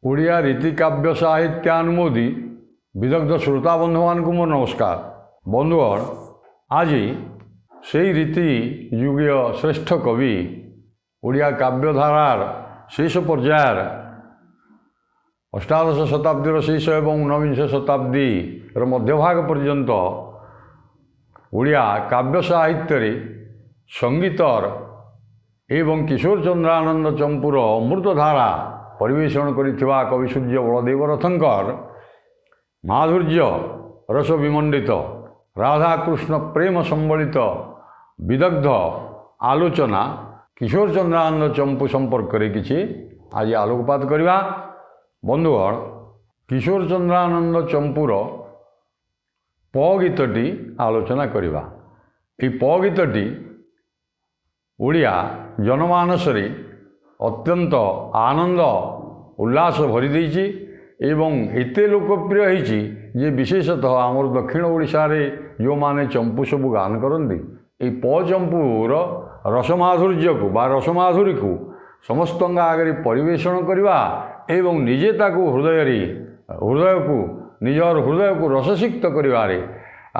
ଓଡ଼ିଆ ରୀତିକାବ୍ୟ ସାହିତ୍ୟାନୁମୋଦି ବିଦଗ୍ଧ ଶ୍ରୋତା ବନ୍ଧୁମାନଙ୍କୁ ମୋର ନମସ୍କାର। ବନ୍ଧୁଗଣ, ଆଜି ସେହି ରୀତି ଯୁଗୀୟ ଶ୍ରେଷ୍ଠ କବି ଓଡ଼ିଆ କାବ୍ୟଧାରାର ଶେଷ ପର୍ଯ୍ୟାୟର ଅଷ୍ଟାଦଶ ଶତାବ୍ଦୀର ଶେଷ ଏବଂ ଊନବିଂଶ ଶତାବ୍ଦୀର ମଧ୍ୟଭାଗ ପର୍ଯ୍ୟନ୍ତ ଓଡ଼ିଆ କାବ୍ୟ ସାହିତ୍ୟରେ ସଙ୍ଗୀତର ଏବଂ କିଶୋର ଚନ୍ଦ୍ରାନନ୍ଦ ଚମ୍ପୁର ଅମୃତଧାରା ପରିବେଷଣ କରିଥିବା କବି ସୂର୍ଯ୍ୟ ବଳଦେବ ରଥଙ୍କର ମାଧୁର୍ଯ୍ୟ ରସ ବିମଣ୍ଡିତ ରାଧାକୃଷ୍ଣ ପ୍ରେମ ସମ୍ବଳିତ ବିଦଗ୍ଧ ଆଲୋଚନା କିଶୋର ଚନ୍ଦ୍ରାନନ୍ଦ ଚମ୍ପୁ ସମ୍ପର୍କରେ କିଛି ଆଜି ଆଲୋକପାତ କରିବା। ବନ୍ଧୁଗଣ, କିଶୋର ଚନ୍ଦ୍ରାନନ୍ଦ ଚମ୍ପୁର ପ ଗୀତଟି ଆଲୋଚନା କରିବା। ଏହି ପ ଗୀତଟି ଓଡ଼ିଆ ଜନମାନସରେ ଅତ୍ୟନ୍ତ ଆନନ୍ଦ ଉଲ୍ଲାସ ଭରିଦେଇଛି ଏବଂ ଏତେ ଲୋକପ୍ରିୟ ହୋଇଛି ଯେ ବିଶେଷତଃ ଆମର ଦକ୍ଷିଣ ଓଡ଼ିଶାରେ ଯେଉଁମାନେ ଚମ୍ପୁ ସବୁ ଗାନ କରନ୍ତି, ଏହି ପ ଚମ୍ପୁର ରସମାଧୁର୍ଯ୍ୟକୁ ବା ରସମାଧୁରୀକୁ ସମସ୍ତଙ୍କ ଆଗରେ ପରିବେଷଣ କରିବା ଏବଂ ନିଜେ ତାକୁ ନିଜର ହୃଦୟକୁ ରସସିକ୍ତ କରିବାରେ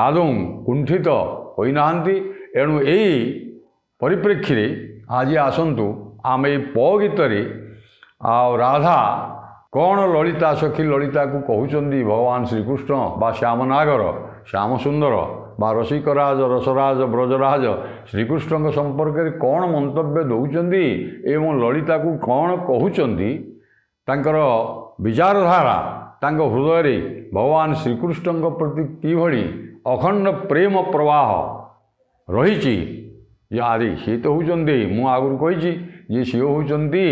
ଆଦୌ କୁଣ୍ଠିତ ହୋଇନାହାନ୍ତି। ଏଣୁ ଏହି ପରିପ୍ରେକ୍ଷୀରେ ଆଜି ଆସନ୍ତୁ ଆମେ ଏହି ପ ଗୀତରେ ରାଧା କ'ଣ ଲଳିତା ସଖୀ ଲଳିତାକୁ କହୁଛନ୍ତି ଭଗବାନ ଶ୍ରୀକୃଷ୍ଣ ବା ଶ୍ୟାମନାଗର ଶ୍ୟାମସୁନ୍ଦର ବା ରସିକରାଜ ରସରାଜ ବ୍ରଜରାଜ ଶ୍ରୀକୃଷ୍ଣଙ୍କ ସମ୍ପର୍କରେ କ'ଣ ମନ୍ତବ୍ୟ ଦେଉଛନ୍ତି ଏବଂ ଲଳିତାକୁ କ'ଣ କହୁଛନ୍ତି, ତାଙ୍କର ବିଚାରଧାରା ତାଙ୍କ ହୃଦୟରେ ଭଗବାନ ଶ୍ରୀକୃଷ୍ଣଙ୍କ ପ୍ରତି କିଭଳି ଅଖଣ୍ଡ ପ୍ରେମ ପ୍ରବାହ ରହିଛି। ଯେ ଆରେ ସିଏ ତ ହେଉଛନ୍ତି, ମୁଁ ଆଗରୁ କହିଛି ଯେ ସିଏ ହେଉଛନ୍ତି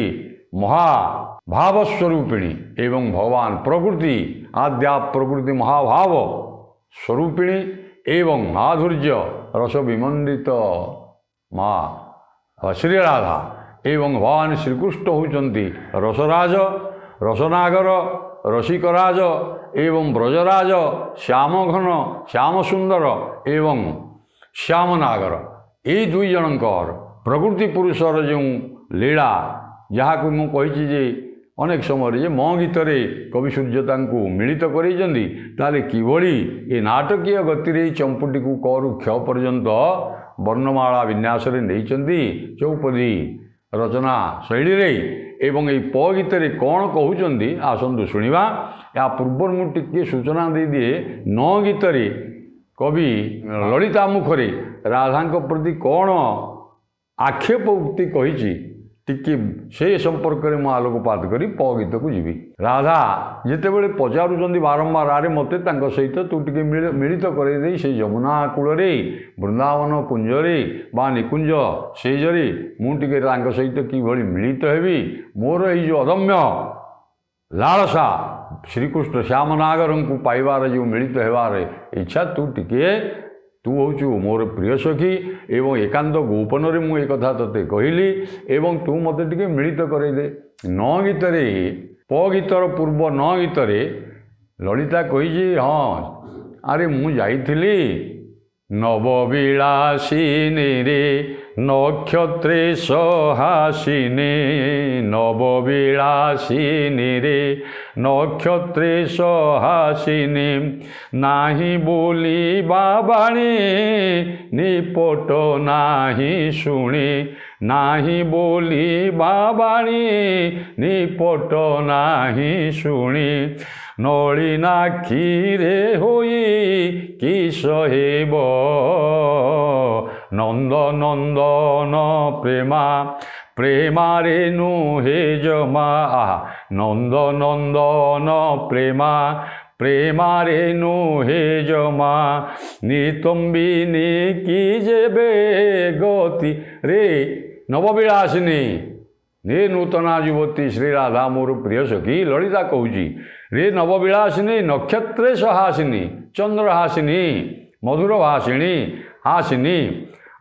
ମହାଭାବ ସ୍ୱରୂପିଣୀ ଏବଂ ଭଗବାନ ପ୍ରକୃତି ଆଦ୍ୟା ପ୍ରକୃତି ମହାଭାବ ସ୍ୱରୂପିଣୀ ଏବଂ ମାଧୁର୍ଯ୍ୟ ରସ ବିମଣ୍ଡିତ ମା ଶ୍ରୀରାଧା ଏବଂ ଭଗବାନ ଶ୍ରୀକୃଷ୍ଣ ହେଉଛନ୍ତି ରସରାଜ ରସନାଗର ରସିକରାଜ ଏବଂ ବ୍ରଜରାଜ ଶ୍ୟାମଘନ ଶ୍ୟାମସୁନ୍ଦର ଏବଂ ଶ୍ୟାମନାଗର। ଏହି ଦୁଇ ଜଣଙ୍କର ପ୍ରକୃତି ପୁରୁଷର ଯେଉଁ ଲୀଳା, ଯାହାକୁ ମୁଁ କହିଛି ଯେ ଅନେକ ସମୟରେ ଯେ ମୋ ଗୀତରେ କବି ସୂର୍ଯ୍ୟ ତାଙ୍କୁ ମିଳିତ କରାଇଛନ୍ତି, ତାହେଲେ କିଭଳି ଏ ନାଟକୀୟ ଗତିରେ ଏହି ଚମ୍ପୁଟିକୁ କରୁ କ୍ଷ ପର୍ଯ୍ୟନ୍ତ ବର୍ଣ୍ଣମାଳା ବିନ୍ୟାସରେ ନେଇଛନ୍ତି ଚୌପଦୀ ରଚନା ଶୈଳୀରେ ଏବଂ ଏହି ପ ଗୀତରେ କ'ଣ କହୁଛନ୍ତି ଆସନ୍ତୁ ଶୁଣିବା। ଏହା ପୂର୍ବରୁ ମୁଁ ଟିକିଏ ସୂଚନା ଦେଇଦିଏ, ନ ଗୀତରେ କବି ଲଳିତା ମୁଖରେ ରାଧାଙ୍କ ପ୍ରତି କ'ଣ ଆକ୍ଷେପ ଉକ୍ତି କହିଛି ଟିକେ ସେ ସମ୍ପର୍କରେ ମୁଁ ଆଲୋକପାତ କରି ପ ଗୀତକୁ ଯିବି। ରାଧା ଯେତେବେଳେ ପଚାରୁଛନ୍ତି ବାରମ୍ବାର, ଆରେ ମୋତେ ତାଙ୍କ ସହିତ ତୁ ଟିକେ ମିଳିତ କରାଇ ଦେଇ ସେଇ ଯମୁନା କୂଳରେ ବୃନ୍ଦାବନ କୁଞ୍ଜରେ ବା ନିକୁଞ୍ଜ ସେଜରେ ମୁଁ ଟିକେ ତାଙ୍କ ସହିତ କିଭଳି ମିଳିତ ହେବି, ମୋର ଏଇ ଯେଉଁ ଅଦମ୍ୟ ଲାଳସା ଶ୍ରୀକୃଷ୍ଣ ଶ୍ୟାମନାଗରଙ୍କୁ ପାଇବାର ଯେଉଁ ମିଳିତ ହେବାର ଇଚ୍ଛା, ତୁ ହେଉଛୁ ମୋର ପ୍ରିୟ ସଖୀ ଏବଂ ଏକାନ୍ତ ଗୋପନରେ ମୁଁ ଏ କଥା ତୋତେ କହିଲି ଏବଂ ତୁ ମୋତେ ଟିକେ ମିଳିତ କରାଇଦେ। ନ ଗୀତରେ ପ ଗୀତର ପୂର୍ବ ନ ଗୀତରେ ଲଳିତା କହିଛି, ହଁ ଆରେ ମୁଁ ଯାଇଥିଲି ନବବିଳାସିନୀରେ ନକ୍ଷତ୍ରେ ସହାସିନୀ ନବବିଳାସିନୀରେ ନକ୍ଷତ୍ରେ ସହାସିନୀ ନାହିଁ ବୋଲି ବାବାଣୀ ନିପଟ ନାହିଁ ଶୁଣି ନାହିଁ ବୋଲି ବାବାଣୀ ନିପଟ ନାହିଁ ଶୁଣି ନଳିନାକ୍ଷୀରେ ହୋଇ କିସ ହେବ ନନ୍ଦ ନନ୍ଦନ ପ୍ରେମାରେ ନୁହେଁ ଜମା ନନ୍ଦ ନନ୍ଦନ ପ୍ରେମାରେ ନୁହେଁ ଜମା ନିତମ୍ବିନୀ କି ଯେବେ ଗତି ରେ ନବବିଳାସିନୀ ରେ ନୂତନା ଯୁବତୀ ଶ୍ରୀରାଧା ମୋର ପ୍ରିୟ ସଖୀ ଲଳିତା କହୁଛି, ରେ ନବବିଳାସିନୀ ନକ୍ଷତ୍ରେ ସହାସିନୀ ଚନ୍ଦ୍ର ହାସିନୀ ମଧୁର ହାସିନୀ।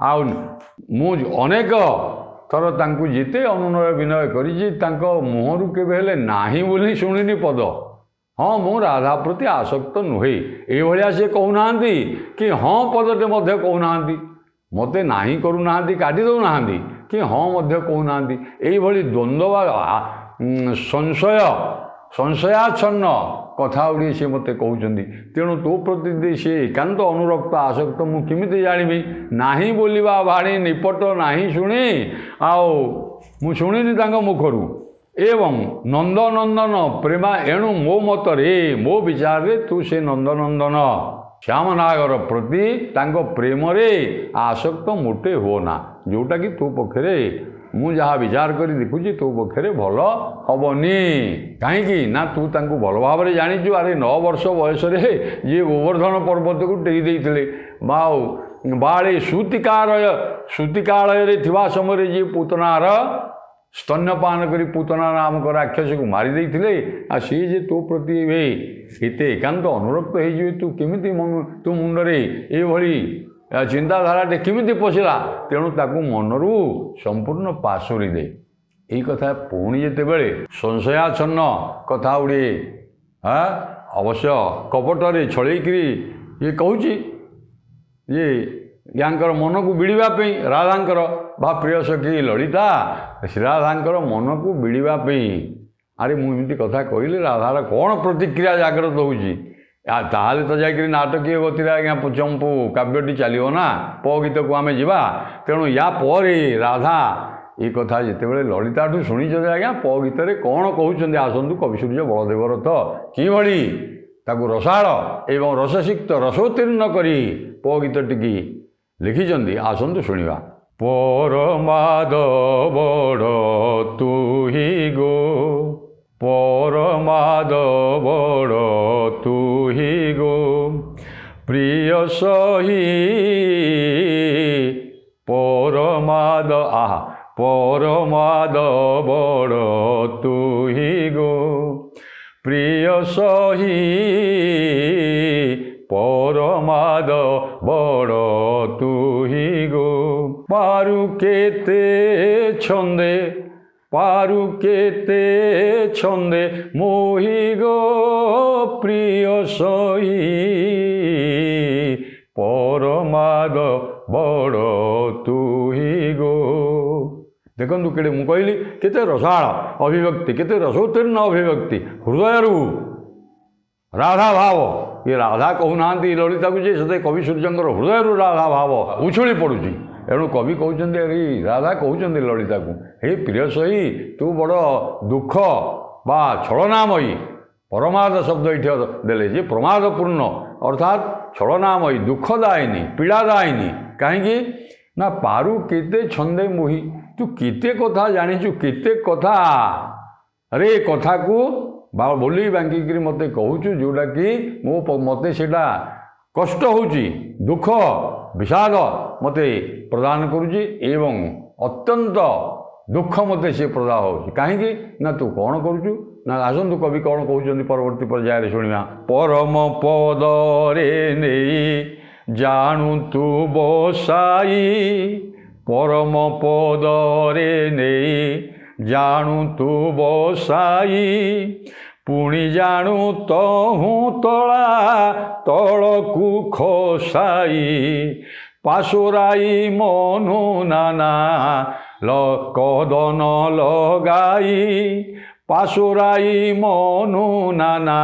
ଆଉ ମୁଁ ଅନେକ ଥର ତାଙ୍କୁ ଯେତେ ଅନୁନୟ ବିନୟ କରିଛି, ତାଙ୍କ ମୁହଁରୁ କେବେ ହେଲେ ନାହିଁ ବୋଲି ଶୁଣିନି ପଦ। ହଁ, ମୁଁ ରାଧା ପ୍ରତି ଆସକ୍ତ ନୁହେଁ ଏଇଭଳିଆ ସେ କହୁନାହାନ୍ତି କି ହଁ ପଦଟେ ମଧ୍ୟ କହୁନାହାନ୍ତି, ମୋତେ ନାହିଁ କରୁନାହାନ୍ତି, କାଟି ଦେଉନାହାନ୍ତି କି ହଁ ମଧ୍ୟ କହୁନାହାନ୍ତି। ଏଇଭଳି ଦ୍ୱନ୍ଦ୍ୱ ବା ସଂଶୟ ସଂଶୟାଚ୍ଛନ୍ନ କଥା ଗୁଡ଼ିଏ ସେ ମୋତେ କହୁଛନ୍ତି। ତେଣୁ ତୋ ପ୍ରତି ସେ ଏକାନ୍ତ ଅନୁରକ୍ତ ଆସକ୍ତ ମୁଁ କେମିତି ଜାଣିବି? ନାହିଁ ବୋଲିବା ଭାଣି ନିପଟ ନାହିଁ ଶୁଣି, ଆଉ ମୁଁ ଶୁଣିନି ତାଙ୍କ ମୁଖରୁ। ଏବଂ ନନ୍ଦନନ୍ଦନ ପ୍ରେମା, ଏଣୁ ମୋ ମତରେ ମୋ ବିଚାରରେ ତୁ ସେ ନନ୍ଦନନ୍ଦନ ଶ୍ୟାମନାଗର ପ୍ରତି ତାଙ୍କ ପ୍ରେମରେ ଆସକ୍ତ ମୋଟେ ହୁଅନା, ଯେଉଁଟାକି ତୋ ପକ୍ଷରେ ମୁଁ ଯାହା ବିଚାର କରି ଦେଖୁଛି ତୋ ପକ୍ଷରେ ଭଲ ହେବନି। କାହିଁକି ନା ତୁ ତାଙ୍କୁ ଭଲ ଭାବରେ ଜାଣିଛୁ। ଆରେ 9 ବର୍ଷ ବୟସରେ ଯିଏ ଗୋବର୍ଦ୍ଧନ ପର୍ବତକୁ ଟେକି ଦେଇଥିଲେ, ବାଳେ ସୂତିକାଳୟରେ ଥିବା ସମୟରେ ଯିଏ ପୂତନାର ସ୍ତନ୍ୟପାନ କରି ପୂତନା ନାମକ ରାକ୍ଷସକୁ ମାରି ଦେଇଥିଲେ, ଆଉ ସିଏ ଯେ ତୋ ପ୍ରତି ଏବେ ଏତେ ଏକାନ୍ତ ଅନୁରକ୍ତ ହେଇଯିବେ, ତୁ କେମିତି ତୋ ମୁଣ୍ଡରେ ଏଭଳି ଚିନ୍ତାଧାରାଟେ କେମିତି ପଶିଲା? ତେଣୁ ତାକୁ ମନରୁ ସମ୍ପୂର୍ଣ୍ଣ ପାଶୋରି ଦେ। ଏଇ କଥା ପୁଣି ଯେତେବେଳେ ସଂଶୟାଚ୍ଛନ୍ନ କଥା ଗୁଡ଼ିଏ ଅବଶ୍ୟ କପଟରେ ଛଳେଇକିରି ଇଏ କହୁଛି ଯେ ୟାଙ୍କର ମନକୁ ବିଡ଼ିବା ପାଇଁ, ରାଧାଙ୍କର ବା ପ୍ରିୟ ସଖୀ ଲଳିତା ଶ୍ରୀରାଧାଙ୍କର ମନକୁ ବିଡ଼ିବା ପାଇଁ। ଆରେ ମୁଁ ଏମିତି କଥା କହିଲି ରାଧାର କ'ଣ ପ୍ରତିକ୍ରିୟା ଜାଗ୍ରତ ହେଉଛି? ତାହେଲେ ତ ଯାଇକରି ନାଟକୀୟ ଗତିରେ ଆଜ୍ଞା ଚମ୍ପୁ କାବ୍ୟଟି ଚାଲିବ ନା, ପ ଗୀତକୁ ଆମେ ଯିବା। ତେଣୁ ୟା ପରେ ରାଧା ଏ କଥା ଯେତେବେଳେ ଲଳିତାଠୁ ଶୁଣିଛନ୍ତି, ଆଜ୍ଞା ପ ଗୀତରେ କ'ଣ କହୁଛନ୍ତି ଆସନ୍ତୁ କବିସୂର୍ଯ୍ୟ ବଳଦେବ ରଥ କିଭଳି ତାକୁ ରସାଳ ଏବଂ ରସସିକ୍ତ ରସୋତ୍ତୀର୍ଣ୍ଣ କରି ପ ଗୀତଟିକି ଲେଖିଛନ୍ତି ଆସନ୍ତୁ ଶୁଣିବା। ପରମାଧବଡ଼ ତୁହି ଗୋ, ପରମାଧବଡ଼ ତୁହି ଗୋ, ପ୍ରିୟ ସହି ପରମାଧବଡ଼ ତୁହି ଗୋ, ପ୍ରିୟ ସହି ପରମାଧବଡ଼ ତୁହି ଗୋ। ପାରୁ କେତେ ଛନ୍ଦେ ମୋହି ଗୋ, ପ୍ରିୟ ସହି ପରମାଧବଡ଼ ତୁହି ଗୋ। ଦେଖନ୍ତୁ କେଡ଼େ ମୁଁ କହିଲି କେତେ ରସାଳ ଅଭିବ୍ୟକ୍ତି, କେତେ ରସୋତ୍ତୀର୍ଣ୍ଣ ଅଭିବ୍ୟକ୍ତି, ହୃଦୟରୁ ରାଧା ଭାବ। ଏ ରାଧା କହୁନାହାନ୍ତି ଲଳିତାକୁ ଯେ ସେତେ କବିସୂର୍ଯ୍ୟଙ୍କର ହୃଦୟରୁ ରାଧା ଭାବ ଉଛୁଳି ପଡ଼ୁଛି। ଏଣୁ କବି କହୁଛନ୍ତି, ରାଧା କହୁଛନ୍ତି ଲଳିତାକୁ, ହେ ପ୍ରିୟ ସହି ତୁ ବଡ଼ ଦୁଃଖ ବା ଛଳନାମୟୀ, ପରମାଦ ଶବ୍ଦ ଏଠି ଦେଲେ ଯେ ପ୍ରମାଦପୂର୍ଣ୍ଣ ଅର୍ଥାତ୍ ଛଳନାମୟୀ, ଦୁଃଖଦାୟିନୀ, ପୀଡ଼ାଦାୟିନୀ। କାହିଁକି ନା ପାରୁ କେତେ ଛନ୍ଦେ ମୋହି, ତୁ କେତେ କଥା ଜାଣିଛୁ, କେତେ କଥା ରେ କଥାକୁ ବୋଲି ବାଙ୍କିକିରି ମୋତେ କହୁଛୁ, ଯେଉଁଟାକି ମୋତେ ସେଇଟା କଷ୍ଟ ହେଉଛି, ଦୁଃଖ ବିଷାଦ ମୋତେ ପ୍ରଦାନ କରୁଛି ଏବଂ ଅତ୍ୟନ୍ତ ଦୁଃଖ ମୋତେ ସେ ପ୍ରଦାନ ହେଉଛି। କାହିଁକି ନା ତୁ କ'ଣ କରୁଛୁ? ନା ଆସନ୍ତୁ କବି କ'ଣ କହୁଛନ୍ତି ପରବର୍ତ୍ତୀ ପର୍ଯ୍ୟାୟରେ ଶୁଣିବା। ପରମ ପଦରେ ନେଇ ଜାଣୁ ତୁ ବସାଇ, ପରମ ପଦରେ ନେଇ ଜାଣୁ ତୁ ବସାଇ, ପୁଣି ଜାଣୁ ତହୁଁ ତଳା ତଳକୁ ଖସାଇ, ପାଶୋରାଇ ମନୁ ନାନା କଦନ ଲଗାଇ, ପାଶୋରାଇ ମନୁ ନାନା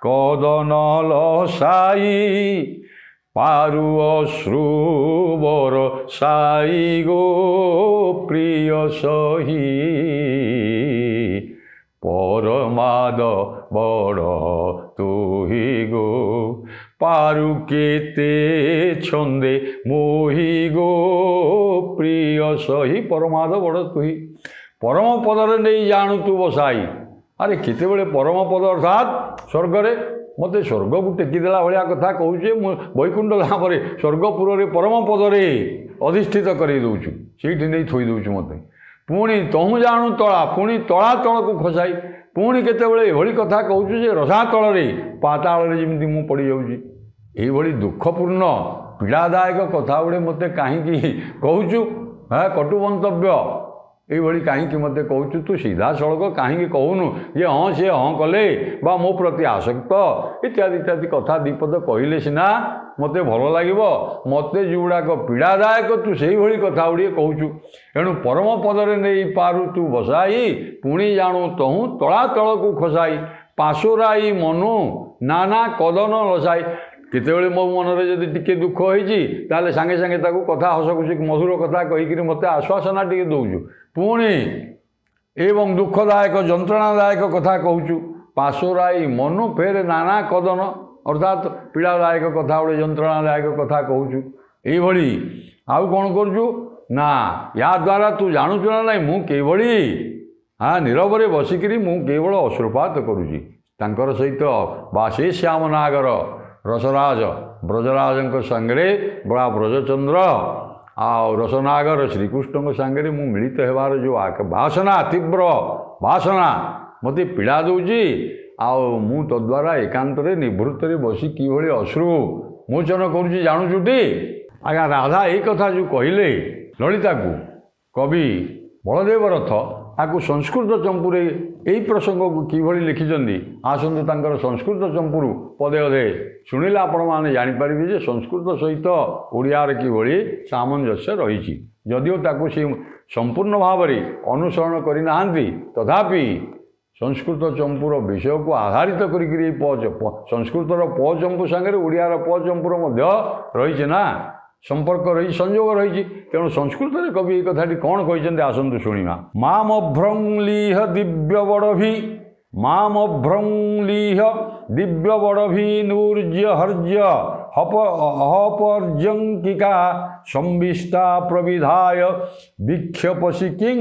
କଦନ ଲସାଇ, ପାରୁ ଅଶ୍ରୁ ବରସାଇ ଗୋ, ପ୍ରିୟ ସହି ପରମାଧବଡ଼ ତୁହି ଗୋ, ପାରୁ କେତେ ଛନ୍ଦେ ମୋହି ଗୋ, ପ୍ରିୟ ସହି ପରମାଧବଡ଼ ତୁହି। ପରମ ପଦରେ ନେଇ ଜାଣୁ ତୁ ବସାଇ। ଆରେ କେତେବେଳେ ପରମ ପଦ ଅର୍ଥାତ୍ ସ୍ୱର୍ଗରେ ମୋତେ ସ୍ୱର୍ଗକୁ ଟେକିଦେଲା ଭଳିଆ କଥା କହୁଛେ। ମୁଁ ବୈକୁଣ୍ଠ ଧାମରେ ସ୍ୱର୍ଗପୁରରେ ପରମ ପଦରେ ଅଧିଷ୍ଠିତ କରାଇ ଦେଉଛୁ, ସେଇଠି ନେଇ ଥୋଇ ଦେଉଛୁ ମୋତେ। ପୁଣି ତହୁଁ ଜାଣୁ ତଳା, ପୁଣି ତଳା ତଳକୁ ଖସାଇ, ପୁଣି କେତେବେଳେ ଏଭଳି କଥା କହୁଛୁ ଯେ ରସାତଳରେ ପାତାଳରେ ଯେମିତି ମୁଁ ପଡ଼ିଯାଉଛି। ଏଇଭଳି ଦୁଃଖପୂର୍ଣ୍ଣ ପୀଡ଼ାଦାୟକ କଥା ଗୁଡ଼ିଏ ମୋତେ କାହିଁକି କହୁଛୁ? କଟୁ ମନ୍ତବ୍ୟ এইଭଳି କାହିଁକି ମୋତେ କହୁଛୁ? ତୁ ସିଧାସଳଖ କାହିଁକି କହୁନୁ ଯେ ହଁ ସେ ହଁ କଲେ ବା ମୋ ପ୍ରତି ଆସକ୍ତ ଇତ୍ୟାଦି ଇତ୍ୟାଦି କଥା ଦୁଇପଦ କହିଲେ ସିନା ମୋତେ ଭଲ ଲାଗିବ। ମୋତେ ଯେଉଁଗୁଡ଼ାକ ପୀଡ଼ାଦାୟକ ତୁ ସେଇଭଳି କଥା ଗୁଡ଼ିଏ କହୁଛୁ। ଏଣୁ ପରମ ପଦରେ ନେଇ ପାରୁ ତୁ ବସାଇ ପୁଣି ଜାଣୁ ତହୁଁ ତଳାତଳକୁ ଖସାଇ ପାଶୋରାଇ ମନୁ ନାନା କଦନ ଲସାଇ। କେତେବେଳେ ମୋ ମନରେ ଯଦି ଟିକେ ଦୁଃଖ ହେଇଛି ତାହେଲେ ସାଙ୍ଗେ ସାଙ୍ଗେ ତାକୁ କଥା ହସ ଖୁସି ମଧୁର କଥା କହିକିରି ମୋତେ ଆଶ୍ୱାସନା ଟିକେ ଦେଉଛୁ। ପୁଣି ଏବଂ ଦୁଃଖଦାୟକ ଯନ୍ତ୍ରଣାଦାୟକ କଥା କହୁଛୁ। ପାଶୋରାଇ ମନୁ ଫେରେ ନାନା କଦନ ଅର୍ଥାତ୍ ପୀଡ଼ାଦାୟକ କଥା ଗୋଟେ ଯନ୍ତ୍ରଣାଦାୟକ କଥା କହୁଛୁ। ଏଇଭଳି ଆଉ କ'ଣ କରୁଛୁ ନା ୟାଦ୍ୱାରା ତୁ ଜାଣୁଛୁ ନା ନାହିଁ ମୁଁ କେଉଁଭଳି ନୀରବରେ ବସିକିରି ମୁଁ କେବଳ ଅଶ୍ରୁପାତ କରୁଛି। ତାଙ୍କର ସହିତ ବା ସେ ଶ୍ୟାମନାଗର ରସରାଜ ବ୍ରଜରାଜଙ୍କ ସାଙ୍ଗରେ ବଡ଼ା ବ୍ରଜଚନ୍ଦ୍ର ଆଉ ରସନାଗର ଶ୍ରୀକୃଷ୍ଣଙ୍କ ସାଙ୍ଗରେ ମୁଁ ମିଳିତ ହେବାର ଯେଉଁ ବାସନା ତୀବ୍ର ବାସନା ମୋତେ ପୀଡ଼ା ଦେଉଛି। ଆଉ ମୁଁ ତଦ୍ୱାରା ଏକାନ୍ତରେ ନିଭୃତରେ ବସି କିଭଳି ଅଶ୍ରୁ ମୋଚନ କରୁଛି ଜାଣୁଛୁଟି? ଆଜ୍ଞା ରାଧା ଏଇ କଥା ଯେଉଁ କହିଲେ ଲଳିତାକୁ କବି ବଳଦେବ ରଥ ତାକୁ ସଂସ୍କୃତ ଚମ୍ପୁରେ ଏହି ପ୍ରସଙ୍ଗକୁ କିଭଳି ଲେଖିଛନ୍ତି ଆସନ୍ତୁ ତାଙ୍କର ସଂସ୍କୃତ ଚମ୍ପୁରୁ ପଦେ ଅଧେ ଶୁଣିଲେ ଆପଣମାନେ ଜାଣିପାରିବେ ଯେ ସଂସ୍କୃତ ସହିତ ଓଡ଼ିଆର କିଭଳି ସାମଞ୍ଜସ୍ୟ ରହିଛି। ଯଦିଓ ତାକୁ ସେ ସମ୍ପୂର୍ଣ୍ଣ ଭାବରେ ଅନୁସରଣ କରିନାହାନ୍ତି ତଥାପି ସଂସ୍କୃତ ଚମ୍ପୁର ବିଷୟକୁ ଆଧାରିତ କରିକିରି ସଂସ୍କୃତର ପ ଚମ୍ପୁ ସାଙ୍ଗରେ ଓଡ଼ିଆର ପ ଚମ୍ପୁର ମଧ୍ୟ ରହିଛି ନା ସମ୍ପର୍କ ରହିଛି ସଂଯୋଗ ରହିଛି। ତେଣୁ ସଂସ୍କୃତରେ କବି ଏହି କଥାଟି କ'ଣ କହିଛନ୍ତି ଆସନ୍ତୁ ଶୁଣିବା। ମାମଭ୍ରଂଲିହ ଦିବ୍ୟ ବଡ଼ଭି ମାମଭ୍ରଂଲିହ ଦିବ୍ୟ ବଡ଼ଭି ନୂର୍ଯ୍ୟ ହର୍ଯ୍ୟ ହପର୍ଯ୍ୟଙ୍କିକା ସମ୍ବିଷ୍ଟା ପ୍ରବିଧାୟ ବିକ୍ଷପସି କିଂ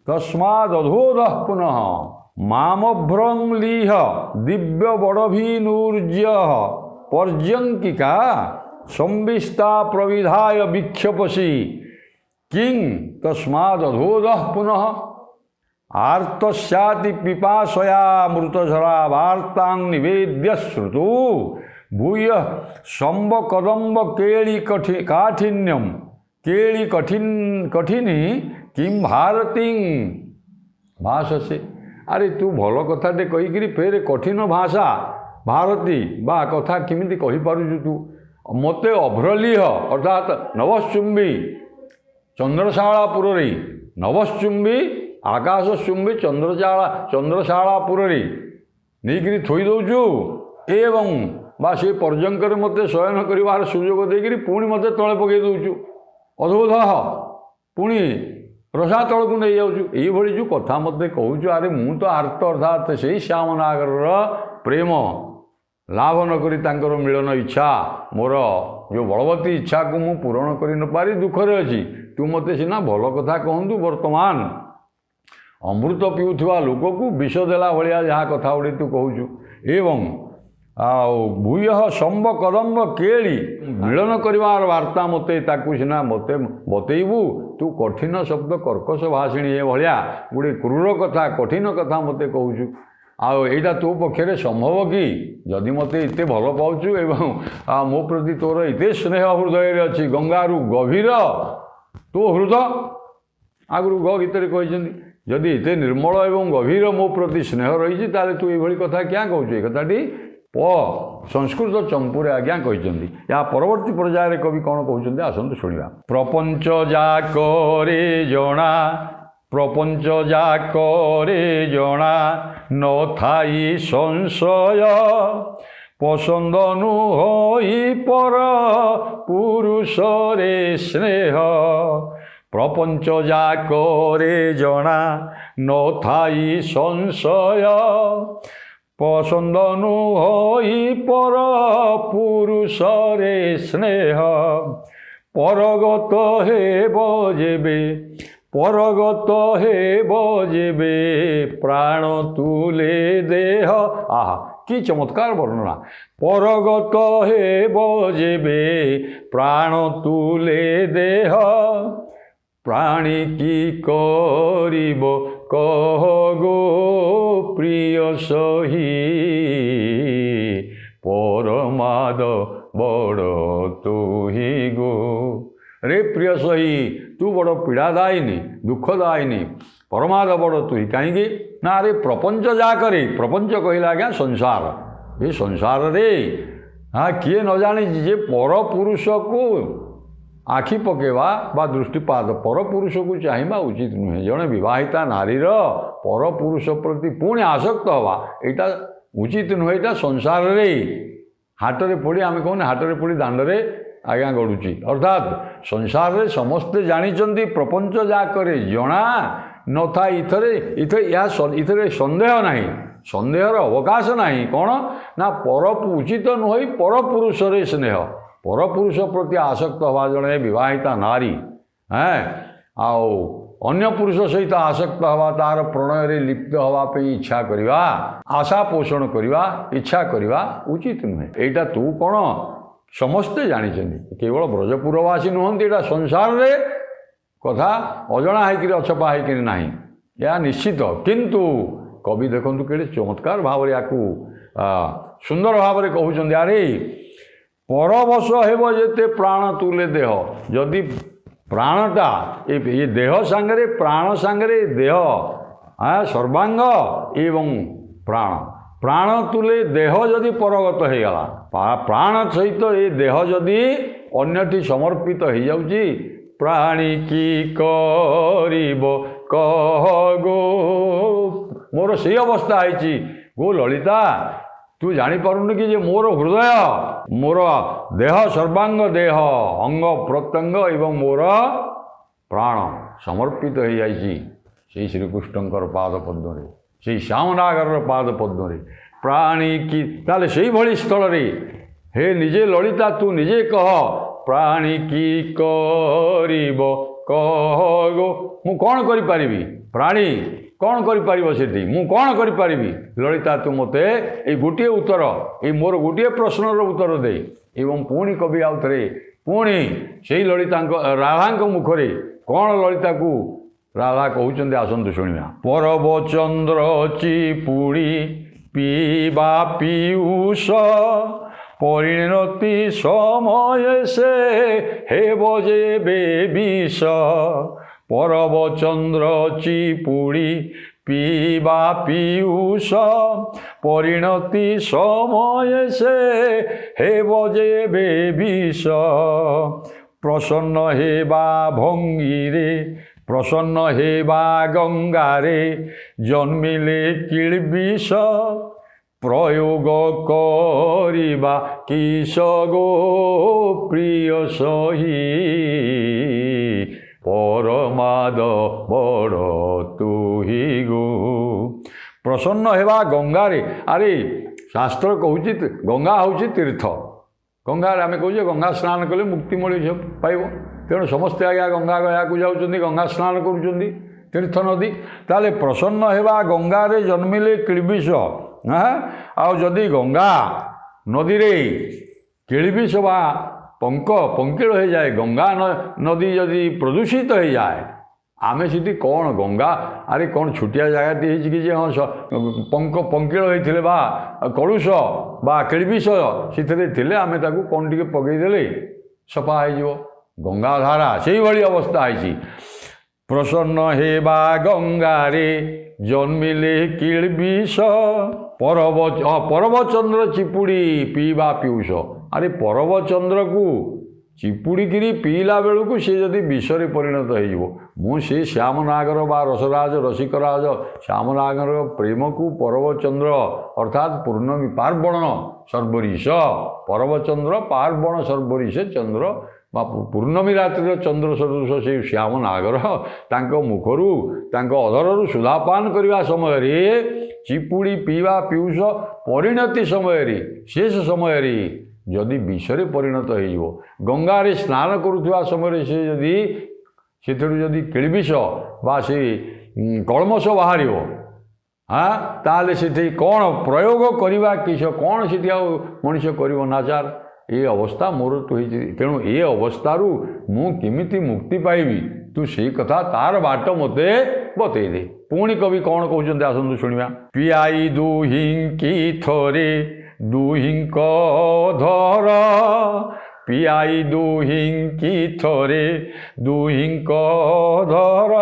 ତସ୍ମାଦଧୋଦଃ ପୁନଃ। ମାମଭ୍ରଂଲିହ ଦିବ୍ୟ ବଡ଼ଭି ନୂର୍ଯ୍ୟ ପର୍ଯ୍ୟଙ୍କିକା ସମ୍ବିଷ୍ଟା ପ୍ରବିଧାୟ ବିକ୍ଷପସି କିଂ ତସ୍ମାଦଧୋଦଃ ପୁନଃ। ଆର୍ତ୍ତସ୍ୟାତି ପିପାସୟା ମୃତଝରା ବାର୍ତ୍ତାଂ ନିବେଦ୍ୟ ଶ୍ରୁତୁ ଭୂୟ ସମ୍ବ କଦମ୍ବ କେଳି କାଠିନ୍ୟମ୍ କେଳି କଠିନି କିଂ ଭାରତୀଂ ଭାଷସେ। ଆରେ ତୁ ଭଲ କଥାଟେ କହିକିରି ଫେରେ କଠିନ ଭାଷା ଭାରତୀ ବା କଥା କେମିତି କହିପାରୁଛୁ ତୁ? ମୋତେ ଅଭ୍ରଲିହ ଅର୍ଥାତ୍ ନଭଶ୍ଚୁମ୍ବୀ ଚନ୍ଦ୍ରଶାଳାପୁରରେ ନଭଶ୍ଚୁମ୍ବୀ ଆକାଶଚୁମ୍ବୀ ଚନ୍ଦ୍ରଶାଳାପୁରରେ ନେଇକିରି ଥୋଇ ଦେଉଛୁ ଏବଂ ବା ସେ ପର୍ଯ୍ୟଙ୍କରେ ମୋତେ ଶୟନ କରିବାର ସୁଯୋଗ ଦେଇକରି ପୁଣି ମୋତେ ତଳେ ପକାଇ ଦେଉଛୁ ଅଧୋଧଃ ପୁଣି ରସାତଳକୁ ନେଇଯାଉଛୁ। ଏଇଭଳି ଯେଉଁ କଥା ମୋତେ କହୁଛୁ ଆରେ ମୁଁ ତ ଆର୍ତ ଅର୍ଥାତ୍ ସେଇ ଶ୍ୟାମନାଗରର ପ୍ରେମ ଲାଭ ନକରି ତାଙ୍କର ମିଳନ ଇଚ୍ଛା ମୋର ଯେଉଁ ବଳବତୀ ଇଚ୍ଛାକୁ ମୁଁ ପୂରଣ କରି ନପାରି ଦୁଃଖରେ ଅଛି। ତୁ ମୋତେ ସିନା ଭଲ କଥା କହନ୍ତୁ ବର୍ତ୍ତମାନ ଅମୃତ ପିଉଥିବା ଲୋକକୁ ବିଷ ଦେଲା ଭଳିଆ ଯାହା କଥା ଗୁଡ଼ିଏ ତୁ କହୁଛୁ ଏବଂ ଆଉ ଭୂୟ ସମ୍ବ କଦମ୍ବ କେଳି ମିଳନ କରିବାର ବାର୍ତ୍ତା ମୋତେ ତାକୁ ସିନା ମୋତେ ବତେଇବୁ। ତୁ କଠିନ ଶବ୍ଦ କର୍କଶ ଭାଷିଣୀ ଏ ଭଳିଆ ଗୁଡ଼ିଏ କ୍ରୂର କଥା କଠିନ କଥା ମୋତେ କହୁଛୁ। ଆଉ ଏଇଟା ତୋ ପକ୍ଷରେ ସମ୍ଭବ କି? ଯଦି ମୋତେ ଏତେ ଭଲ ପାଉଛୁ ଏବଂ ମୋ ପ୍ରତି ତୋର ଏତେ ସ୍ନେହ ହୃଦୟରେ ଅଛି ଗଙ୍ଗାରୁ ଗଭୀର ତୋ ହୃଦ ଆଗରୁ ଗୀତରେ କହିଛନ୍ତି ଯଦି ଏତେ ନିର୍ମଳ ଏବଂ ଗଭୀର ମୋ ପ୍ରତି ସ୍ନେହ ରହିଛି ତାହେଲେ ତୁ ଏଇଭଳି କଥା କିଆଁ କହୁଛୁ? ଏ କଥାଟି ସଂସ୍କୃତ ଚମ୍ପୁରେ ଆଜ୍ଞା କହିଛନ୍ତି। ଏହା ପରବର୍ତ୍ତୀ ପର୍ଯ୍ୟାୟରେ କବି କ'ଣ କହୁଛନ୍ତି ଆସନ୍ତୁ ଶୁଣିବା। ପ୍ରପଞ୍ଚ ଯାକରେ ଜଣା ପ୍ରପଞ୍ଚ ଯାକରେ ଜଣା ନଥାଇ ସଂଶୟ ପସନ୍ଦ ନୁହୋଇ ପର ପୁରୁଷରେ ସ୍ନେହ। ପ୍ରପଞ୍ଚ ଯାକରେ ଜଣା ନଥାଇ ସଂଶୟ ପସନ୍ଦ ନୁହୋଇ ପର ପୁରୁଷରେ ସ୍ନେହ। ପରଗତ ହେବ ଯେବେ ପରଗତ ହେବ ଯେବେ ପ୍ରାଣ ତୁଲେ ଦେହ। ଆହା କି ଚମତ୍କାର ବର୍ଣ୍ଣନା। ପରଗତ ହେବ ଯେବେ ପ୍ରାଣ ତୁଲେ ଦେହ ପ୍ରାଣୀ କି କରିବ କହ ଗୋ ପ୍ରିୟ ସହି ପରମାଦ ବଡ଼ ତୁହି ଗୋ। ରେ ପ୍ରିୟ ସହି ତୁ ବଡ଼ ପୀଡ଼ାଦାୟିନୀ ଦୁଃଖଦାୟିନୀ ପରମାଦ ବଡ଼ ତୁହି କାହିଁକି ନା ଆରେ ପ୍ରପଞ୍ଚ ଯାହା କରେ ପ୍ରପଞ୍ଚ କହିଲା ଆଜ୍ଞା ସଂସାର ଏ ସଂସାରରେ କିଏ ନ ଜାଣିଛି ଯେ ପରପୁରୁଷକୁ ଆଖି ପକାଇବା ବା ଦୃଷ୍ଟିପାତ ପରପୁରୁଷକୁ ଚାହିଁବା ଉଚିତ ନୁହେଁ। ଜଣେ ବିବାହିତା ନାରୀର ପରପୁରୁଷ ପ୍ରତି ପୁଣି ଆସକ୍ତ ହେବା ଏଇଟା ଉଚିତ ନୁହେଁ। ଏଇଟା ସଂସାରରେ ହାଟରେ ପଡ଼ି ଆମେ କହୁନେ ହାଟରେ ପଡ଼ି ଦାଣ୍ଡରେ ଆଜ୍ଞା ଗଡ଼ୁଛି ଅର୍ଥାତ୍ ସଂସାରରେ ସମସ୍ତେ ଜାଣିଛନ୍ତି ପ୍ରପଞ୍ଚ ଯାହା କରେ ଜଣା ନଥାଏ। ଏଥିରେ ସନ୍ଦେହ ନାହିଁ, ସନ୍ଦେହର ଅବକାଶ ନାହିଁ। କ'ଣ ନା ଉଚିତ ନୁହେଁ ପରପୁରୁଷରେ ସ୍ନେହ, ପରପୁରୁଷ ପ୍ରତି ଆସକ୍ତ ହେବା ଜଣେ ବିବାହିତା ନାରୀ ଆଉ ଅନ୍ୟ ପୁରୁଷ ସହିତ ଆସକ୍ତ ହେବା ତାର ପ୍ରଣୟରେ ଲିପ୍ତ ହେବା ପାଇଁ ଇଚ୍ଛା କରିବା ଆଶା ପୋଷଣ କରିବା ଇଚ୍ଛା କରିବା ଉଚିତ ନୁହେଁ। ଏଇଟା ତୁ କ'ଣ ସମସ୍ତେ ଜାଣିଛନ୍ତି, କେବଳ ବ୍ରଜପୁରବାସୀ ନୁହନ୍ତି, ଏଇଟା ସଂସାରରେ କଥା ଅଜଣା ହେଇକିରି ଅଛପା ହେଇକିରି ନାହିଁ, ଏହା ନିଶ୍ଚିତ। କିନ୍ତୁ କବି ଦେଖନ୍ତୁ କେଡ଼େ ଚମତ୍କାର ଭାବରେ ୟାକୁ ସୁନ୍ଦର ଭାବରେ କହୁଛନ୍ତି। ଆରେ ପରବଶ ହେବ ଯେତେ ପ୍ରାଣ ତୁଲେ ଦେହ, ଯଦି ପ୍ରାଣଟା ଏ ଦେହ ସାଙ୍ଗରେ ପ୍ରାଣ ସାଙ୍ଗରେ ଦେହ ସର୍ବାଙ୍ଗ ଏବଂ ପ୍ରାଣ ତୁଲେ ଦେହ ଯଦି ପରଗତ ହେଇଗଲା, ପ୍ରାଣ ସହିତ ଏ ଦେହ ଯଦି ଅନ୍ୟଟି ସମର୍ପିତ ହେଇଯାଉଛି, ପ୍ରାଣୀ କି କରିବ କହ ଗୋ, ମୋର ସେଇ ଅବସ୍ଥା ହେଇଛି ଗୋ ଲଳିତା, ତୁ ଜାଣିପାରୁନି କି ଯେ ମୋର ହୃଦୟ ମୋର ଦେହ ସର୍ବାଙ୍ଗ ଦେହ ଅଙ୍ଗ ପ୍ରତ୍ୟଙ୍ଗ ଏବଂ ମୋର ପ୍ରାଣ ସମର୍ପିତ ହେଇଯାଇଛି ସେଇ ଶ୍ରୀକୃଷ୍ଣଙ୍କର ପାଦ ପଦ୍ମରେ, ସେଇ ଶ୍ୟାମନାଗରର ପାଦ ପଦ୍ମରେ। ପ୍ରାଣୀ କି ତାହେଲେ ସେଇଭଳି ସ୍ଥଳରେ ହେ ନିଜେ ଲଳିତା ତୁ ନିଜେ କହ, ପ୍ରାଣୀ କି କରିବ କହ ଗୋ, ମୁଁ କ'ଣ କରିପାରିବି? ପ୍ରାଣୀ କ'ଣ କରିପାରିବ ସେଠି? ମୁଁ କ'ଣ କରିପାରିବି? ଲଳିତା ତୁ ମୋତେ ଏଇ ଗୋଟିଏ ଉତ୍ତର, ଏଇ ମୋର ଗୋଟିଏ ପ୍ରଶ୍ନର ଉତ୍ତର ଦେ। ଏବଂ ପୁଣି କବି ଆଉ ଥରେ ପୁଣି ସେଇ ରାଧାଙ୍କ ମୁଖରେ କ'ଣ ଲଳିତାକୁ ରାଧା କହୁଛନ୍ତି ଆସନ୍ତୁ ଶୁଣିବା। ପରବ ଚନ୍ଦ୍ର ଚିପୁଡ଼ି ପିଇବା ପିୟୁଷ, ପରିଣତି ସମୟ ସେ ହେବ ଯେବେ ବିଷ। ପରବ ଚନ୍ଦ୍ର ଚିପୁଡ଼ି ପିଇବା ପିୟୁଷ, ପରିଣତି ସମୟ ସେ ହେବ ଯେବେ ବିଷ। ପ୍ରସନ୍ନ ହେବା ଭଙ୍ଗୀରେ ପ୍ରସନ୍ନ ହେବା ଗଙ୍ଗାରେ, ଜନ୍ମିଲେ କିଳ୍ବିଷ, ପ୍ରୟୋଗ କରିବା କିସ ଗୋ ପ୍ରିୟ ସହି, ପରମାଦ ବଡ଼ ତୁହି ଗୋ। ପ୍ରସନ୍ନ ହେବା ଗଙ୍ଗାରେ, ଆରେ ଶାସ୍ତ୍ର କହୁଛି ଗଙ୍ଗା ହେଉଛି ତୀର୍ଥ, ଗଙ୍ଗାରେ ଆମେ କହୁଛେ ଗଙ୍ଗା ସ୍ନାନ କଲେ ମୁକ୍ତି ପାଇବ, ତେଣୁ ସମସ୍ତେ ଆଜ୍ଞା ଗଙ୍ଗା ଗୟାକୁ ଯାଉଛନ୍ତି, ଗଙ୍ଗା ସ୍ନାନ କରୁଛନ୍ତି, ତୀର୍ଥ ନଦୀ। ତାହେଲେ ପ୍ରସନ୍ନ ହେବା ଗଙ୍ଗାରେ ଜନ୍ମିଲେ କିଳ୍ବିଷ, ଆଉ ଯଦି ଗଙ୍ଗା ନଦୀରେ କିଳ୍ବିଷ ବା ପଙ୍କିଳ ହେଇଯାଏ, ଗଙ୍ଗା ନଦୀ ଯଦି ପ୍ରଦୂଷିତ ହେଇଯାଏ, ଆମେ ସେଠି କ'ଣ ଗଙ୍ଗା ଆରେ କ'ଣ ଛୋଟିଆ ଜାଗାଟି ହେଇଛି କି ଯେ ପଙ୍କିଳ ହେଇଥିଲେ ବା କଳୁଷ ବା କିଳ୍ବିଷ ସେଥିରେ ଥିଲେ ଆମେ ତାକୁ କ'ଣ ଟିକେ ପକାଇଦେଲେ ସଫା ହେଇଯିବ। ଗଙ୍ଗାଧାରା ସେଇଭଳି ଅବସ୍ଥା ହେଇଛି। ପ୍ରସନ୍ନ ହେବା ଗଙ୍ଗାରେ ଜନ୍ମିଲେ କିଳ୍ବିଷ, ପରବଚନ୍ଦ୍ର ଚିପୁଡ଼ି ପିଇବା ପିୟୁଷ। ଆରେ ପରବଚନ୍ଦ୍ରକୁ ଚିପୁଡ଼ିକିରି ପିଇଲା ବେଳକୁ ସେ ଯଦି ବିଷରେ ପରିଣତ ହେଇଯିବ, ମୁଁ ସେ ଶ୍ୟାମନାଗର ବା ରସରାଜ ରସିକରାଜ ଶ୍ୟାମନାଗର ପ୍ରେମକୁ ପରବଚନ୍ଦ୍ର ଅର୍ଥାତ୍ ପୂର୍ଣ୍ଣମୀ ପାର୍ବଣ ସର୍ବରିଷ, ପରବଚନ୍ଦ୍ର ପାର୍ବଣ ସର୍ବରିଷ ଚନ୍ଦ୍ର ବା ପୂର୍ଣ୍ଣମୀ ରାତ୍ରିର ଚନ୍ଦ୍ର ସଦୃଶ ସେଇ ଶ୍ୟାମନାଗର ତାଙ୍କ ମୁଖରୁ ତାଙ୍କ ଅଧରରୁ ସୁଧାପାନ କରିବା ସମୟରେ, ଚିପୁଡ଼ି ପିଇବା ପିୟୁଷ ପରିଣତି ସମୟରେ ଶେଷ ସମୟରେ ଯଦି ବିଷରେ ପରିଣତ ହେଇଯିବ, ଗଙ୍ଗାରେ ସ୍ନାନ କରୁଥିବା ସମୟରେ ସେ ଯଦି ସେଥିରୁ ଯଦି କିଳ୍ବିଷ ବା ସେ କଳମସ ବାହାରିବ, ତାହେଲେ ସେଠି କ'ଣ ପ୍ରୟୋଗ କରିବା କିସ କ'ଣ ସେଠି ଆଉ ମଣିଷ କରିବ ନାଚାର? ଏ ଅବସ୍ଥା ମୋର ତୁ ହେଇଛି, ତେଣୁ ଏ ଅବସ୍ଥାରୁ ମୁଁ କେମିତି ମୁକ୍ତି ପାଇବି, ତୁ ସେଇ କଥା ତାର ବାଟ ମୋତେ ବତେଇ ଦେ। ପୁଣି କବି କ'ଣ କହୁଛନ୍ତି ଆସନ୍ତୁ ଶୁଣିବା। ପିଆଇ ଦୁହିଁକି ଥରେ ଦୁହିଁଙ୍କ ଧର, ପିଆଇ ଦୁହିଁକି ଥରେ ଦୁହିଁଙ୍କ ଧର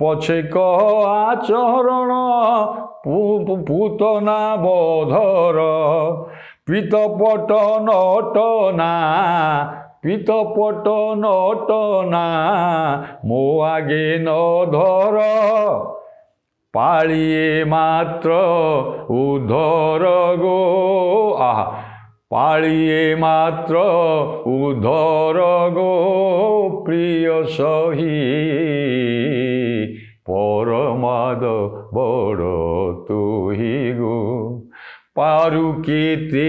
ପଛେକ ଆଚରଣ ପୂତନା ବଧର ପିତପଟ ନଟନା ପିତପଟ ନଟନା ମୋ ଆଗେ ନ ଧର ପାଳିଏ ମାତ୍ର ଉଧର ଗୋ ଆହା ପାଳିଏ ମାତ୍ର ଉଧର ଗୋ ପ୍ରିୟ ସହି ପରମାଦ ବଡ଼ ତୁହି ଗୋ ପାରୁ କେତେ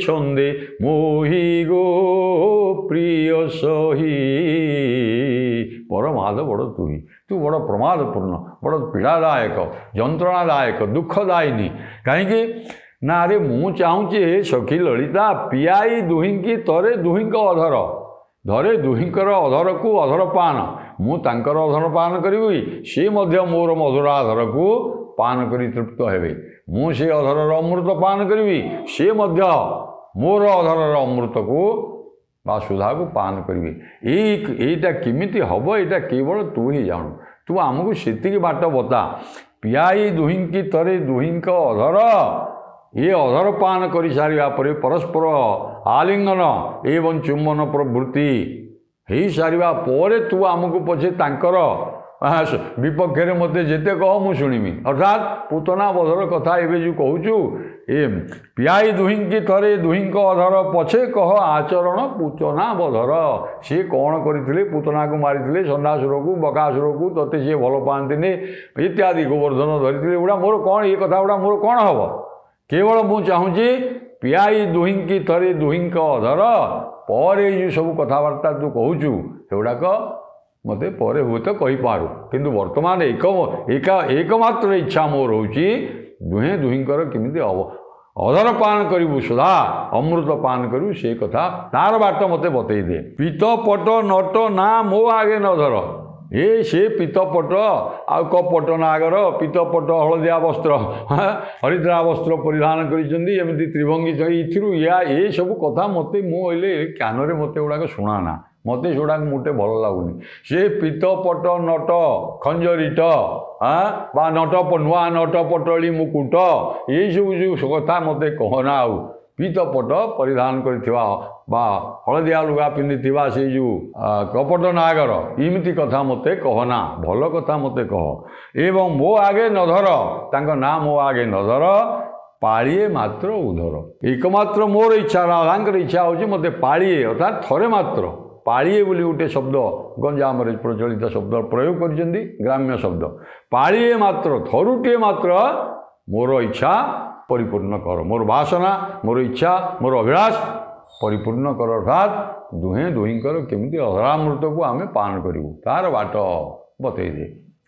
ଛନ୍ଦେ ମୋହି ଗୋ ପ୍ରିୟ ସହି ପରମାଦ ବଡ଼ ତୁହି ତୁ ବଡ଼ ପ୍ରମାଦପୂର୍ଣ୍ଣ ବଡ଼ ପୀଡ଼ାଦାୟକ ଯନ୍ତ୍ରଣାଦାୟକ ଦୁଃଖଦାୟିନୀ କାହିଁକି ନା ଆରେ ମୁଁ ଚାହୁଁଛି ସଖୀ ଲଳିତା ପିଆଇ ଦୁହିଁକି ଥରେ ଦୁହିଁଙ୍କ ଅଧର ଧରେ ଦୁହିଁଙ୍କର ଅଧରକୁ ଅଧର ପାନ ମୁଁ ତାଙ୍କର ଅଧର ପାନ କରିବି ସେ ମଧ୍ୟ ମୋର ମଧୁରାଧରକୁ ପାନ କରି ତୃପ୍ତ ହେବେ ମୁଁ ସେ ଅଧରର ଅମୃତ ପାନ କରିବି ସେ ମଧ୍ୟ ମୋର ଅଧରର ଅମୃତକୁ ବା ସୁଧାକୁ ପାନ କରିବେ ଏଇଟା କେମିତି ହେବ ଏଇଟା କେବଳ ତୁ ହିଁ ଜାଣୁ ତୁ ଆମକୁ ସେତିକି ବାଟ ବତା ପିଆଇ ଦୁହିଁକି ଥରେ ଦୁହିଁଙ୍କ ଅଧର ଏ ଅଧର ପାନ କରିସାରିବା ପରେ ପରସ୍ପର ଆଲିଙ୍ଗନ ଏବଂ ଚୁମ୍ବନ ପ୍ରବୃତ୍ତି ହେଇସାରିବା ପରେ ତୁ ଆମକୁ ପଛେ ତାଙ୍କର ବିପକ୍ଷରେ ମୋତେ ଯେତେ କହ ମୁଁ ଶୁଣିବି ଅର୍ଥାତ୍ ପୂତନା ବଧର କଥା ଏବେ ଯେଉଁ କହୁଛୁ ଏ ପିଆଇ ଦୁହିଁକି ଥରେ ଦୁହିଁଙ୍କ ଅଧର ପଛେ କହ ଆଚରଣ ପୂତନା ବଧର ସିଏ କ'ଣ କରିଥିଲେ ପୂତନାକୁ ମାରିଥିଲେ ଷଣ୍ଢାସୁରକୁ ବକାସୁରକୁ ତୋତେ ସିଏ ଭଲ ପାଆନ୍ତିନି ଇତ୍ୟାଦି ଗୋବର୍ଦ୍ଧନ ଧରିଥିଲେ ଏଗୁଡ଼ା ମୋର କ'ଣ ଏ କଥା ଗୁଡ଼ା ମୋର କ'ଣ ହେବ କେବଳ ମୁଁ ଚାହୁଁଛି ପିଆଇ ଦୁହିଁକି ଥରେ ଦୁହିଁଙ୍କ ଅଧର ପରେ ଏଇ ଯେଉଁ ସବୁ କଥାବାର୍ତ୍ତା ତୁ କହୁଛୁ ସେଗୁଡ଼ାକ ମୋତେ ପରେ ହୁଏତ କହିପାରୁ କିନ୍ତୁ ବର୍ତ୍ତମାନ ଏକମାତ୍ର ଇଚ୍ଛା ମୋର ହେଉଛି ଦୁହେଁ ଦୁହିଁଙ୍କର କେମିତି ଅଧର ପାନ କରିବୁ ସୁଧା ଅମୃତ ପାନ କରିବୁ ସେ କଥା ତାର ବାଟ ମୋତେ ବତେଇ ଦେ ପିତପଟ ନଟ ନା ମୋ ଆଗେ ନ ଧର ସେ ପିତପଟ ଆଉ କପଟ ନାଗର ପିତପଟ ହଳଦିଆ ବସ୍ତ୍ର ହରିଦ୍ରା ବସ୍ତ୍ର ପରିଧାନ କରିଛନ୍ତି ଏମିତି ତ୍ରିଭଙ୍ଗୀ ଏଥିରୁ ଏସବୁ କଥା ମୋତେ ମୁଁ କହିଲେ କାନରେ ମୋତେ ଏଗୁଡ଼ାକ ଶୁଣାନା ମୋତେ ସେଗୁଡ଼ାକ ମୋଟେ ଭଲ ଲାଗୁନି ସେ ପିତପଟ ନଟ ଖଞ୍ଜରିଟ ବା ନୂଆ ନଟ ପଟଳି ମୁକୁଟ ଏଇସବୁ ଯେଉଁ କଥା ମୋତେ କହନା ଆଉ ପିତପଟ ପରିଧାନ କରିଥିବା ବା ହଳଦିଆ ଲୁଗା ପିନ୍ଧିଥିବା ସେଇ ଯେଉଁ କପଟ ନାଗର ଏମିତି କଥା ମୋତେ କହନା ଭଲ କଥା ମୋତେ କହ ଏବଂ ମୋ ଆଗେ ନଧର ତାଙ୍କ ନାଁ ମୋ ଆଗେ ନଧର ପାଳିଏ ମାତ୍ର ଉଧର ଏକମାତ୍ର ମୋର ଇଚ୍ଛା ରାଧାଙ୍କର ଇଚ୍ଛା ହେଉଛି ମୋତେ ପାଳିଏ ଅର୍ଥାତ୍ ଥରେ ମାତ୍ର ପାଳିଏ ବୋଲି ଗୋଟେ ଶବ୍ଦ ଗଞ୍ଜାମରେ ପ୍ରଚଳିତ ଶବ୍ଦ ପ୍ରୟୋଗ କରିଛନ୍ତି ଗ୍ରାମ୍ୟ ଶବ୍ଦ ପାଳିଏ ମାତ୍ର ଥରୁଟିଏ ମାତ୍ର ମୋର ଇଚ୍ଛା ପରିପୂର୍ଣ୍ଣ କର ମୋର ବାସନା ମୋର ଇଚ୍ଛା ମୋର ଅଭିଳାଷ ପରିପୂର୍ଣ୍ଣ କର ଅର୍ଥାତ୍ ଦୁହେଁ ଦୁହିଁଙ୍କର କେମିତି ଅଧରାମୃତକୁ ଆମେ ପାନ କରିବୁ ତାର ବାଟ ବତେଇ ଦେ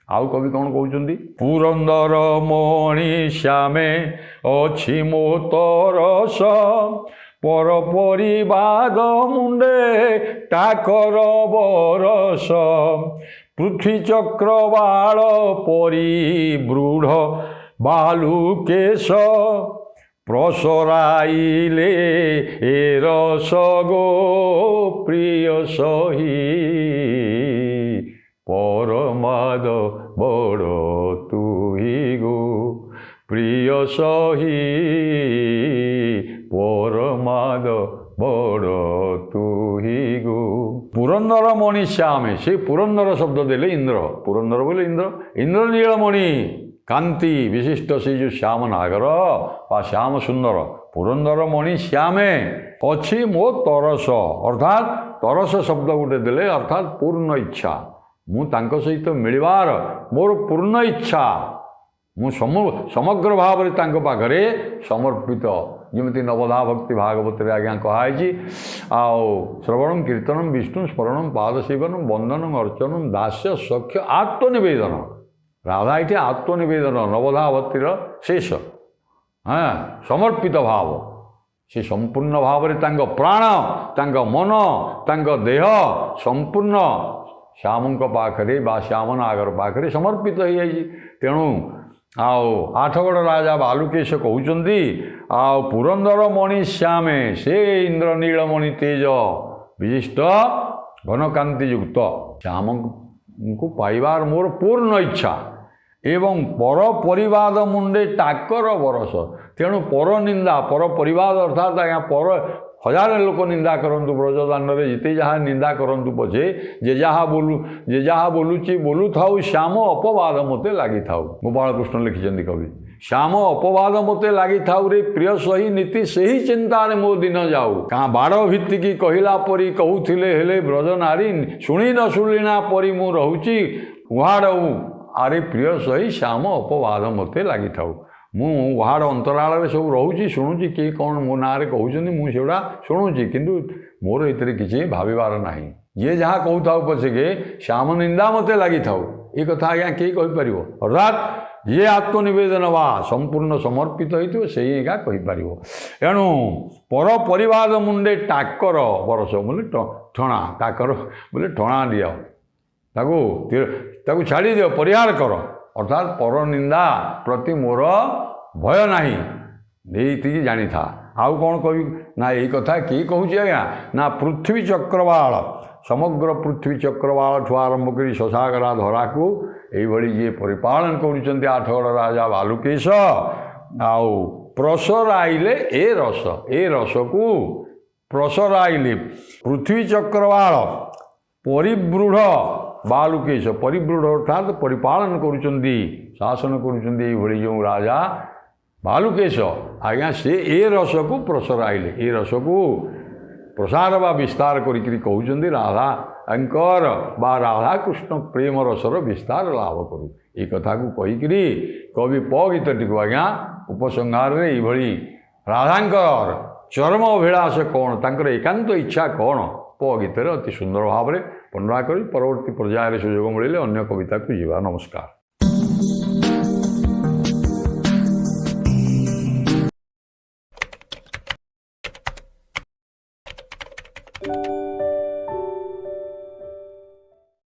ଆଉ କବି କ'ଣ କହୁଛନ୍ତି ପୁରନ୍ଦର ମଣି ଶ୍ୟାମେ ଅଛି ମୋ ତରସ ପର ପରିବାଦ ମୁଣ୍ଡେ ଟାକର ବରସ ପୃଥ୍ୱୀ ଚକ୍ରବାଳ ପରିବୃଢ଼ ବାଲୁକେଶ ପ୍ରସରାଇଲେ ଏ ରସ ଗୋ ପ୍ରିୟ ସହି ପରମାଦ ବଡ଼ ତୁହି ଗୋ ପ୍ରିୟ ସହି ପରମାଦ ବଡ଼ ତୁହି ଗୋ ପୁରନ୍ଦର ମଣି ଶ୍ୟାମେ ସେ ପୁରନ୍ଦର ଶବ୍ଦ ଦେଲେ ଇନ୍ଦ୍ର ପୁରନ୍ଦର ବୋଲେ ଇନ୍ଦ୍ର ନୀଳମଣି କାନ୍ତି ବିଶିଷ୍ଟ ସେଇ ଯେଉଁ ଶ୍ୟାମ ନାଗର ବା ଶ୍ୟାମ ସୁନ୍ଦର ପୁରନ୍ଦର ମଣି ଶ୍ୟାମେ ଅଛି ମୋ ତରସ ଅର୍ଥାତ୍ ତରସ ଶବ୍ଦ ଗୋଟେ ଦେଲେ ଅର୍ଥାତ୍ ପୂର୍ଣ୍ଣ ଇଚ୍ଛା ମୁଁ ତାଙ୍କ ସହିତ ମିଳିବାର ମୋର ପୂର୍ଣ୍ଣ ଇଚ୍ଛା ମୁଁ ସମଗ୍ର ଭାବରେ ତାଙ୍କ ପାଖରେ ସମର୍ପିତ ଯେମିତି ନବଧା ଭକ୍ତି ଭାଗବତରେ ଆଜ୍ଞା କୁହାଯାଇଛି ଆଉ ଶ୍ରବଣମ୍ କୀର୍ତ୍ତନମ୍ ବିଷ୍ଣୁ ସ୍ମରଣମ୍ ପାଦସେବନମ୍ ବନ୍ଦନମ୍ ଅର୍ଚ୍ଚନମ୍ ଦାସ୍ୟ ସଖ୍ୟ ଆତ୍ମନିବେଦନ ରାଧା ଏଠି ଆତ୍ମନିବେଦନ ନବଧା ଭକ୍ତିର ଶେଷ ସମର୍ପିତ ଭାବ ସେ ସମ୍ପୂର୍ଣ୍ଣ ଭାବରେ ତାଙ୍କ ପ୍ରାଣ ତାଙ୍କ ମନ ତାଙ୍କ ଦେହ ସମ୍ପୂର୍ଣ୍ଣ ଶ୍ୟାମଙ୍କ ପାଖରେ ବା ଶ୍ୟାମ ନାଗର ପାଖରେ ସମର୍ପିତ ହୋଇଯାଇଛି ତେଣୁ ଆଉ ଆଠଗଡ଼ ରାଜା ବାଲୁକେଶ କହୁଛନ୍ତି ଆଉ ପୁରନ୍ଦର ମଣି ଶ୍ୟାମେ ସେ ଇନ୍ଦ୍ରନୀଳମଣି ତେଜ ବିଶିଷ୍ଟ ଘନକାନ୍ତି ଯୁକ୍ତ ଶ୍ୟାମଙ୍କୁ ପାଇବାର ମୋର ପୂର୍ଣ୍ଣ ଇଚ୍ଛା ଏବଂ ପର ପରିବାଦ ମୁଣ୍ଡେ ଟାକର ବରସ। ତେଣୁ ପର ନିନ୍ଦା ପର ପରିବାଦ ଅର୍ଥାତ୍ ଆଜ୍ଞା ପର ହଜାରେ ଲୋକ ନିନ୍ଦା କରନ୍ତୁ ବ୍ରଜଦାଣ୍ଡରେ ଯେତେ ଯାହା ନିନ୍ଦା କରନ୍ତୁ ପଛେ ଯେ ଯାହା ବୋଲୁଛି ବୋଲୁଥାଉ ଶ୍ୟାମ ଅପବାଦ ମୋତେ ଲାଗିଥାଉ। ଗୋପାଳକୃଷ୍ଣ ଲେଖିଛନ୍ତି କବି ଶ୍ୟାମ ଅପବାଦ ମୋତେ ଲାଗିଥାଉ ରେ ପ୍ରିୟ ସହି ନୀତି ସେହି ଚିନ୍ତାରେ ମୋ ଦିନ ଯାଉ। କାଁ ବାଡ଼ ଭିତ୍ତିକି କହିଲା ପରି କହୁଥିଲେ ହେଲେ ବ୍ରଜ ନାରୀ ଶୁଣି ନ ଶୁଣିଲା ପରି ମୁଁ ରହୁଛି ଉହାଡ଼ଉ ଆରେ ପ୍ରିୟ ସହି ଶ୍ୟାମ ଅପବାଦ ମୋତେ ଲାଗିଥାଉ। ମୁଁ ଉହାଡ଼ ଅନ୍ତରାଳରେ ସବୁ ରହୁଛି ଶୁଣୁଛି କିଏ କ'ଣ ମୋ ନାଁରେ କହୁଛନ୍ତି ମୁଁ ସେଗୁଡ଼ା ଶୁଣୁଛି କିନ୍ତୁ ମୋର ଏଥିରେ କିଛି ଭାବିବାର ନାହିଁ। ଯିଏ ଯାହା କହୁଥାଉ ପଛକେ ଶ୍ୟାମ ନିନ୍ଦା ମୋତେ ଲାଗିଥାଉ ଏ କଥା ଆଜ୍ଞା କେହି କହିପାରିବ? ଅର୍ଥାତ୍ ଯିଏ ଆତ୍ମନିବେଦନ ବା ସମ୍ପୂର୍ଣ୍ଣ ସମର୍ପିତ ହୋଇଥିବ ସେଇ ଏକା କହିପାରିବ। ଏଣୁ ପର ପରିବାଦ ମୁଣ୍ଡେ ଟାକର ବରସ ବୋଲେ ଠଣା ଟାକର ବୋଲେ ଠଣା ଦିଅ ତାକୁ ଛାଡ଼ିଦିଅ ପରିହାର କର ଅର୍ଥାତ୍ ପର ନିନ୍ଦା ପ୍ରତି ମୋର ଭୟ ନାହିଁ ଏଇତିକି ଜାଣିଥା। ଆଉ କ'ଣ କହିବି ନା ଏଇ କଥା କିଏ କହୁଛି ଆଜ୍ଞା ନା ପୃଥିବୀ ଚକ୍ରବାଳ ସମଗ୍ର ପୃଥିବୀ ଚକ୍ରବାଳଠୁ ଆରମ୍ଭ କରି ଶଶାଗରା ଧରାକୁ ଏଇଭଳି ଯିଏ ପରିପାଳନ କରୁଛନ୍ତି ଆଠଗଡ଼ ରାଜା ବାଲୁକେଶ ଆଉ ପ୍ରସରାଇଲେ ଏ ରସକୁ ପ୍ରସରାଇଲେ ପୃଥିବୀ ଚକ୍ରବାଳ ପରିବୃଢ଼ ବାଲୁକେଶ ପରିବୃଢ଼ ଅର୍ଥାତ୍ ପରିପାଳନ କରୁଛନ୍ତି ଶାସନ କରୁଛନ୍ତି ଏଇଭଳି ଯେଉଁ ରାଜା ବାଲୁକେଶ ଆଜ୍ଞା ସେ ଏ ରସକୁ ପ୍ରସରାଇଲେ ଏ ରସକୁ ପ୍ରସାର ବା ବିସ୍ତାର କରିକିରି କହୁଛନ୍ତି ରାଧାଙ୍କର ବା ରାଧାକୃଷ୍ଣ ପ୍ରେମ ରସର ବିସ୍ତାର ଲାଭ କରୁ। ଏ କଥାକୁ କହିକିରି କବି ପ ଗୀତଟିକୁ ଆଜ୍ଞା ଉପସଂହାରରେ ଏଇଭଳି ରାଧାଙ୍କର ଚରମ ଅଭିଳାଷ କ'ଣ ତାଙ୍କର ଏକାନ୍ତ ଇଚ୍ଛା କ'ଣ ପ ଗୀତରେ ଅତି ସୁନ୍ଦର ଭାବରେ ବର୍ଣ୍ଣନା କରି ପରବର୍ତ୍ତୀ ପର୍ଯ୍ୟାୟରେ ସୁଯୋଗ ମିଳିଲେ ଅନ୍ୟ କବିତାକୁ ଯିବା। ନମସ୍କାର।